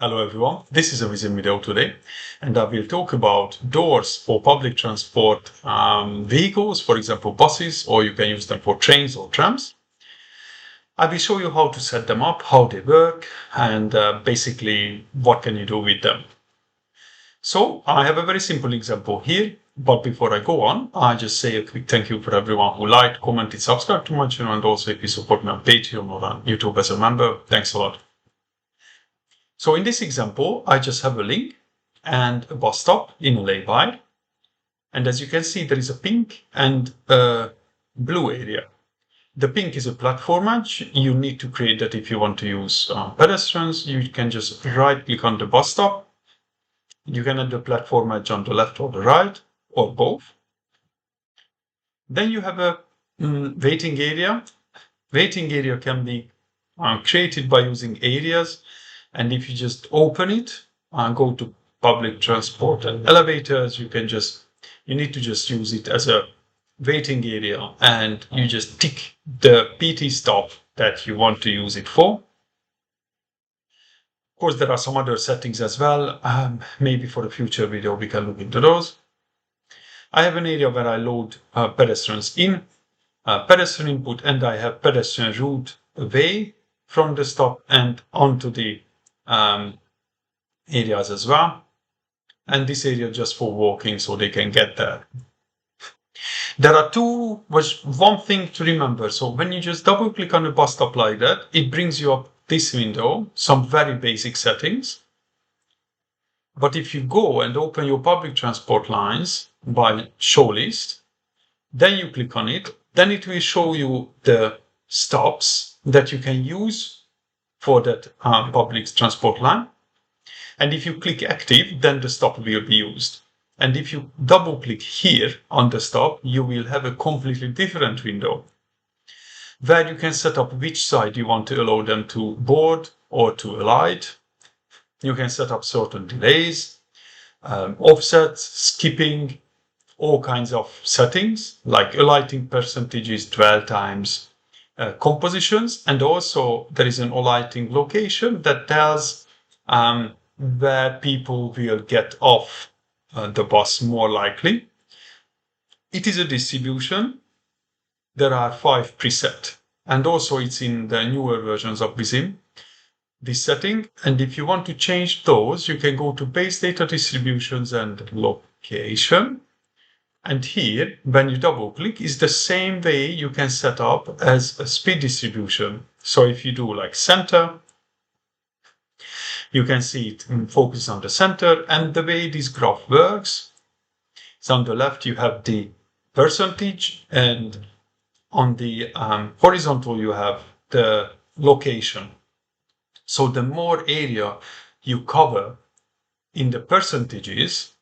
Hello everyone, this is a Vissim video today and I will talk about doors for public transport vehicles, for example buses, or you can use them for trains or trams. I will show you how to set them up, how they work, and basically what can you do with them. So I have a very simple example here, but before I go on, I just say a quick thank you for everyone who liked, commented, subscribed to my channel, and also if you support me on Patreon or on YouTube as a member, thanks a lot. So in this example, I just have a link and a bus stop in a lay-by. And as you can see, there is a pink and a blue area. The pink is a platform edge. You need to create that if you want to use pedestrians. You can just right click on the bus stop. You can add the platform edge on the left or the right or both. Then you have a waiting area. Waiting area can be created by using areas. And if you just open it, go to public transport and elevators, you need to just use it as a waiting area and you just tick the PT stop that you want to use it for. Of course, there are some other settings as well. Maybe for a future video, we can look into those. I have an area where I load pedestrians in, pedestrian input, and I have pedestrian route away from the stop and onto the areas as well. And this area just for walking so they can get there. There are one thing to remember. So when you just double click on the bus stop like that, it brings you up this window, some very basic settings. But if you go and open your public transport lines by show list, then you click on it, then it will show you the stops that you can use for that public transport line. And if you click active, then the stop will be used. And if you double click here on the stop, you will have a completely different window where you can set up which side you want to allow them to board or to alight. You can set up certain delays, offsets, skipping, all kinds of settings like alighting percentages, dwell times, compositions, and also there is an alighting location that tells where people will get off the bus more likely. It is a distribution. There are 5 preset, and also it's in the newer versions of Vissim, this setting. And if you want to change those, you can go to base data distributions and location. And here, when you double click, is the same way you can set up as a speed distribution. So if you do like center, you can see it focus on the center. And the way this graph works is on the left, you have the percentage, and on the horizontal, you have the location. So the more area you cover in the percentages,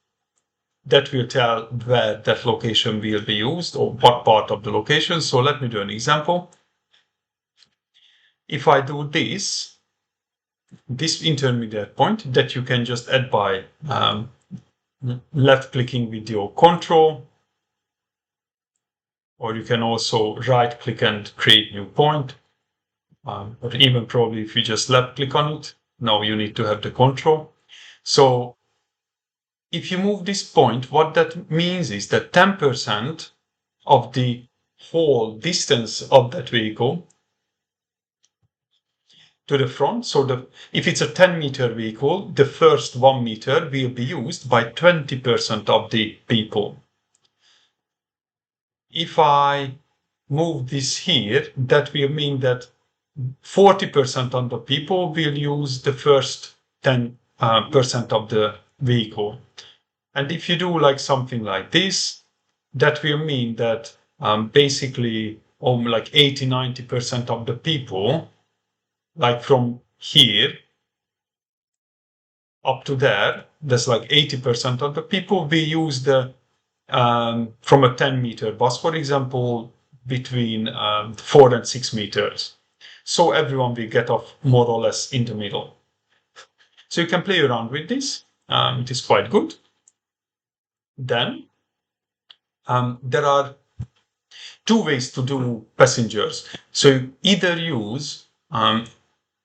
that will tell where that location will be used or what part of the location. So let me do an example. If I do this intermediate point that you can just add by left clicking with your control, or you can also right click and create new point. Or even probably if you just left click on it, now you need to have the control. So if you move this point, what that means is that 10% of the whole distance of that vehicle to the front. So if it's a 10-meter vehicle, the first 1 meter will be used by 20% of the people. If I move this here, that will mean that 40% of the people will use the first 10% of the vehicle. And if you do like something like this, that will mean that basically like 80-90% of the people, like from here up to there, that's like 80% of the people will use the from a 10-meter bus, for example, between 4 and 6 meters. So everyone will get off more or less in the middle. So you can play around with this. It is quite good. Then there are 2 ways to do passengers. So you either use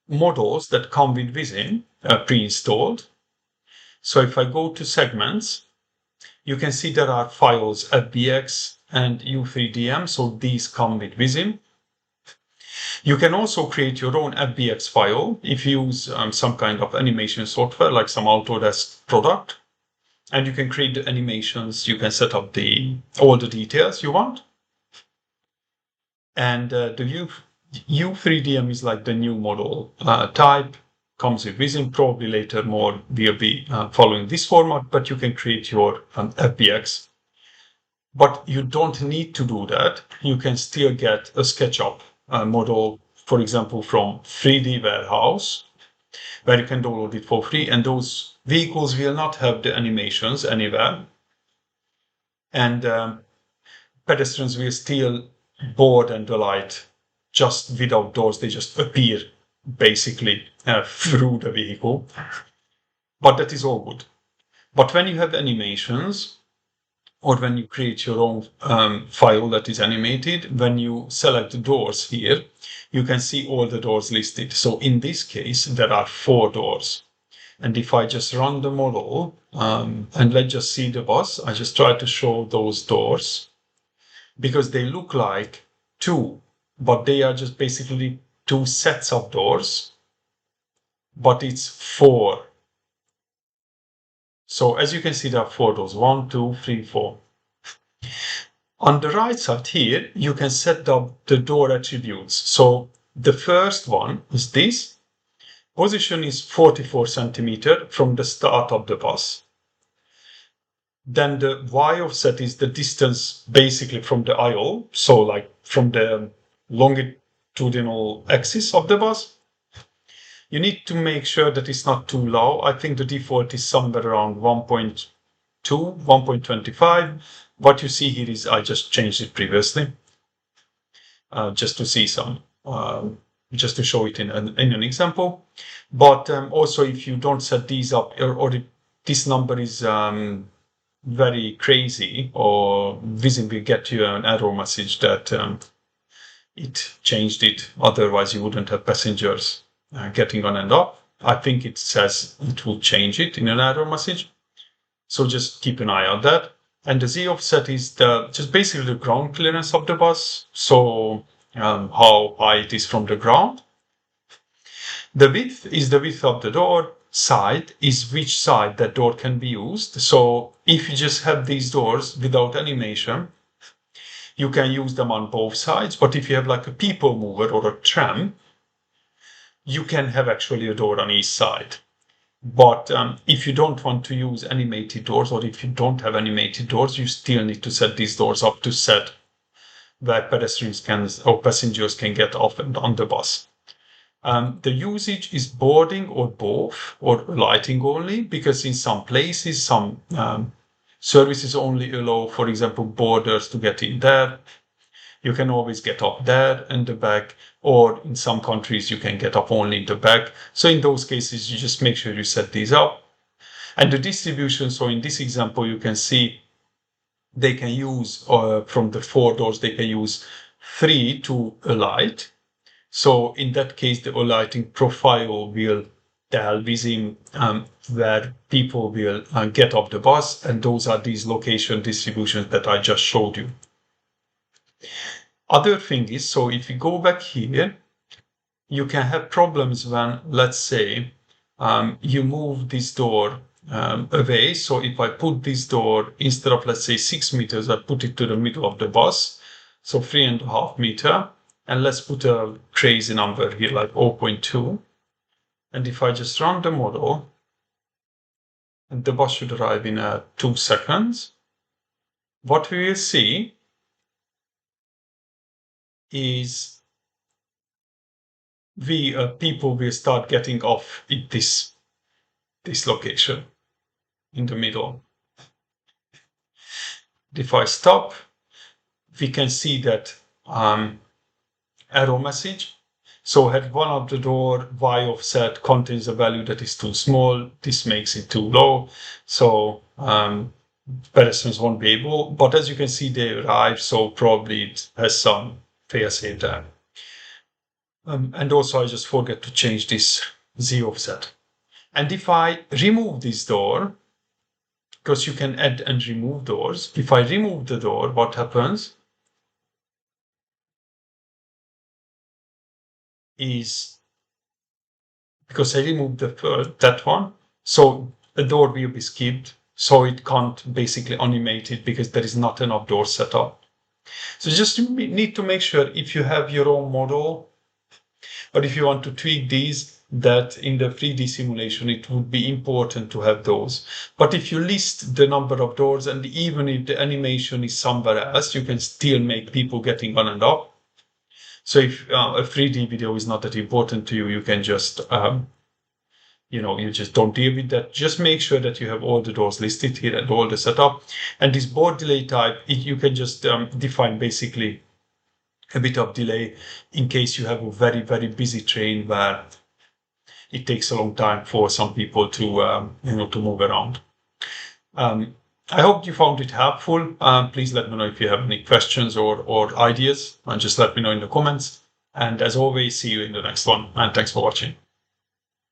models that come with Vissim, pre-installed. So if I go to segments, you can see there are files FBX and U3DM. So these come with Vissim. You can also create your own FBX file if you use some kind of animation software like some Autodesk product. And you can create the animations. You can set up all the details you want. And the U3DM is like the new model type, comes with Vissim. Probably later more will be following this format, but you can create your FBX. But you don't need to do that. You can still get a SketchUp model, for example, from 3D Warehouse, where you can download it for free. And those vehicles will not have the animations anywhere. And pedestrians will still board and alight just without doors. They just appear basically through the vehicle. But that is all good. But when you have animations, or when you create your own file that is animated, when you select the doors here, you can see all the doors listed. So in this case, there are 4 doors. And if I just run the model, and let's just see the bus, I just try to show those doors, because they look like 2, but they are just basically 2 sets of doors, but it's 4. So as you can see, there are 4 doors, 1, 2, 3, 4. On the right side here, you can set up the door attributes. So the first one is this. Position is 44 centimeter from the start of the bus. Then the Y offset is the distance basically from the aisle. So like from the longitudinal axis of the bus. You need to make sure that it's not too low. I think the default is somewhere around 1.2, 1.25. What you see here is I just changed it previously, just to see just to show it in an example. But also, if you don't set these up, or this number is very crazy, or Vissim will get you an error message that it changed it. Otherwise, you wouldn't have passengers getting on and off. I think it says it will change it in an error message. So just keep an eye on that. And the Z offset is just basically the ground clearance of the bus. So how high it is from the ground. The width is the width of the door. Side is which side that door can be used. So if you just have these doors without animation, you can use them on both sides. But if you have like a people mover or a tram, you can have actually a door on each side. But if you don't want to use animated doors, or if you don't have animated doors, you still need to set these doors up to set where pedestrians can or passengers can get off and on the bus. The usage is boarding or both, or lighting only, because in some places, some services only allow, for example, boarders to get in there. You can always get up there in the back, or in some countries you can get up only in the back. So in those cases, you just make sure you set these up. And the distribution, so in this example, you can see they can use, from the 4 doors, they can use 3 to alight. So in that case, the alighting profile will tell Vissim where people will get off the bus. And those are these location distributions that I just showed you. Other thing is, so if you go back here, you can have problems when, let's say, you move this door away. So if I put this door, instead of, let's say, 6 meters, I put it to the middle of the bus. So 3.5 meters. And let's put a crazy number here, like 0.2. And if I just run the model, and the bus should arrive in 2 seconds, what we will see is people will start getting off at this location in the middle. If I stop, we can see that arrow message. So had one of the door Y offset contains a value that is too small. This makes it too low. So pedestrians won't be able. But as you can see, they arrive. So probably it has some failsafe there. And also, I just forget to change this Z offset. And if I remove this door, because you can add and remove doors, if I remove the door, what happens is, because I removed that one, so a door will be skipped, so it can't basically animate it because there is not enough doors set up. So just need to make sure if you have your own model, or if you want to tweak these, that in the 3D simulation, it would be important to have those. But if you list the number of doors, and even if the animation is somewhere else, you can still make people getting on and off. So if a 3D video is not that important to you, you can just, you just don't deal with that. Just make sure that you have all the doors listed here and all the setup. And this board delay type, you can just define basically a bit of delay in case you have a very, very busy train where it takes a long time for some people to move around. I hope you found it helpful. Please let me know if you have any questions or ideas, and just let me know in the comments. And as always, see you in the next one. And thanks for watching.